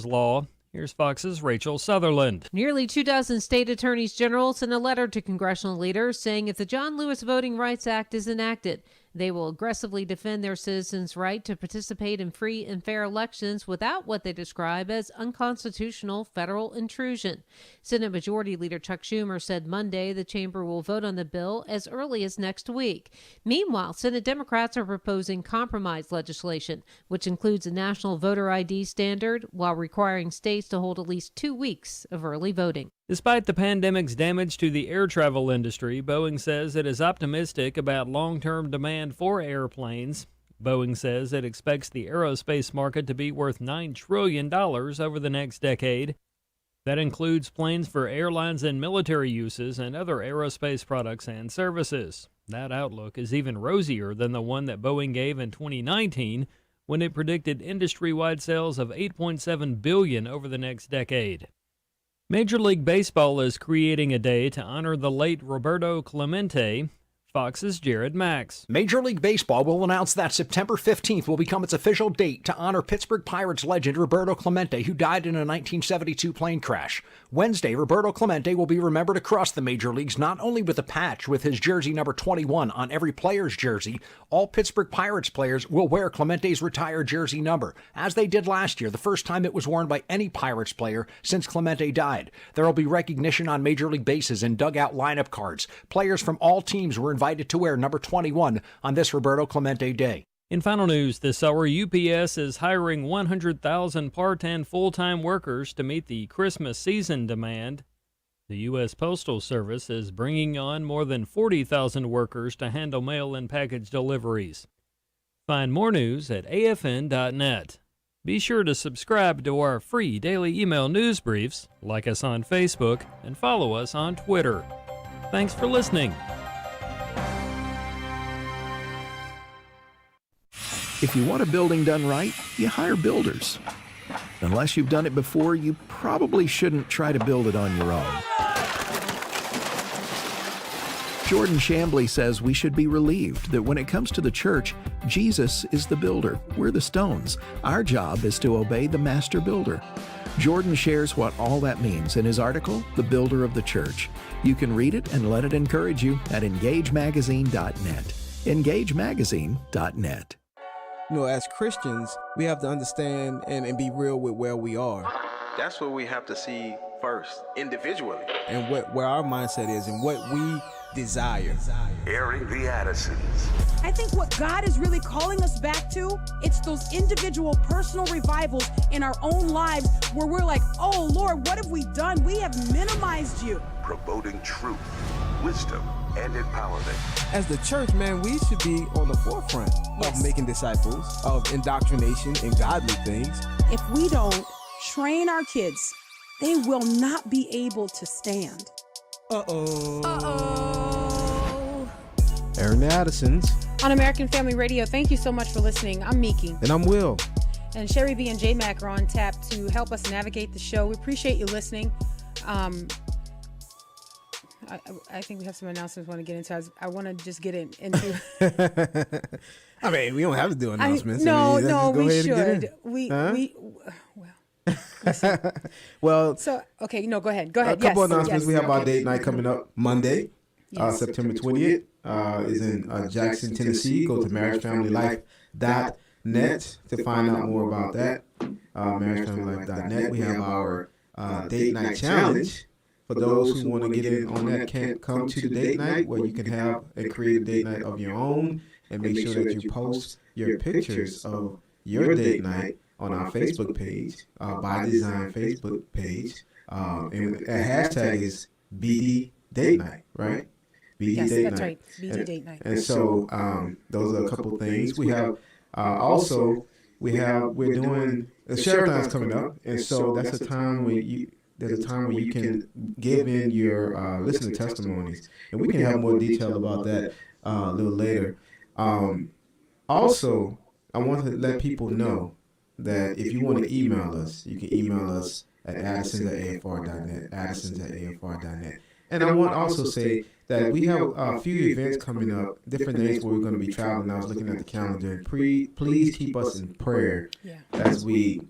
law. Here's Fox's Rachel Sutherland. Nearly 2 dozen state attorneys general sent a letter to congressional leaders saying if the John Lewis Voting Rights Act is enacted, they will aggressively defend their citizens' right to participate in free and fair elections without what they describe as unconstitutional federal intrusion. Senate Majority Leader Chuck Schumer said Monday the chamber will vote on the bill as early as next week. Meanwhile, Senate Democrats are proposing compromise legislation, which includes a national voter ID standard while requiring states to hold at least 2 weeks of early voting. Despite the pandemic's damage to the air travel industry, Boeing says it is optimistic about long-term demand for airplanes. Boeing says it expects the aerospace market to be worth $9 trillion over the next decade. That includes planes for airlines and military uses and other aerospace products and services. That outlook is even rosier than the one that Boeing gave in 2019 when it predicted industry-wide sales of $8.7 billion over the next decade. Major League Baseball is creating a day to honor the late Roberto Clemente. Fox's Jared Max. Major League Baseball will announce that September 15th will become its official date to honor Pittsburgh Pirates legend Roberto Clemente, who died in a 1972 plane crash. Wednesday, Roberto Clemente will be remembered across the major leagues not only with a patch with his jersey number 21 on every player's jersey. All Pittsburgh Pirates players will wear Clemente's retired jersey number, as they did last year, the first time it was worn by any Pirates player since Clemente died. There will be recognition on major league bases and dugout lineup cards. Players from all teams were invited to wear number 21 on this Roberto Clemente Day. In final news this hour, UPS is hiring 100,000 part and full-time workers to meet the Christmas season demand. The U.S. Postal Service is bringing on more than 40,000 workers to handle mail and package deliveries. Find more news at afn.net. Be sure to subscribe to our free daily email news briefs, like us on Facebook, and follow us on Twitter. Thanks for listening. If you want a building done right, you hire builders. Unless you've done it before, you probably shouldn't try to build it on your own. Jordan Chambly says we should be relieved that when it comes to the church, Jesus is the builder. We're the stones. Our job is to obey the master builder. Jordan shares what all that means in his article, The Builder of the Church. You can read it and let it encourage you at engagemagazine.net. engagemagazine.net. You know, as Christians, we have to understand and be real with where we are. That's what we have to see first, individually. And where our mindset is and what we desire. Airing the Addisons. I think what God is really calling us back to, it's those individual personal revivals in our own lives where we're like, oh Lord, what have we done? We have minimized you. Promoting truth, wisdom, and empowerment. As the church, man, we should be on the forefront of making disciples, of indoctrination and godly things. If we don't train our kids, they will not be able to stand. Airing the Addisons. On American Family Radio, thank you so much for listening. I'm Meeke. And I'm Will. And Sherry B and J Mac are on tap to help us navigate the show. We appreciate you listening. I think we have some announcements we want to get into. I want to just get into. I mean, we don't have to do announcements. We should. Well. So, okay, go ahead. Go ahead. A couple announcements. We have our date night coming up Monday, September 20th. Is in Jackson, Tennessee. Go to marriagefamilylife.net to find out more about that. Marriagefamilylife.net. We have our date night challenge. For those who want to get in on that, can't come to the date night, where you can have and create a date night of your own and make sure that you post your pictures of your date night on our Facebook page, By Design Facebook page. And the hashtag is BD Date Night, right? BD yes, Date that's Night. right. BD Date Night. And so those are a couple things. We have we're doing the Sherathon's coming up, and so that's a time when there's a time where you can give in your listener testimonies, and we can have more detail about that a little later. Also, I want to let people know that if you want to email us, you can email us at addisons@afr.net, addisons@afr.net. And I want to also say that we have a few events coming up, different days where we're going to be traveling. I was looking at the calendar. Please keep us in prayer as we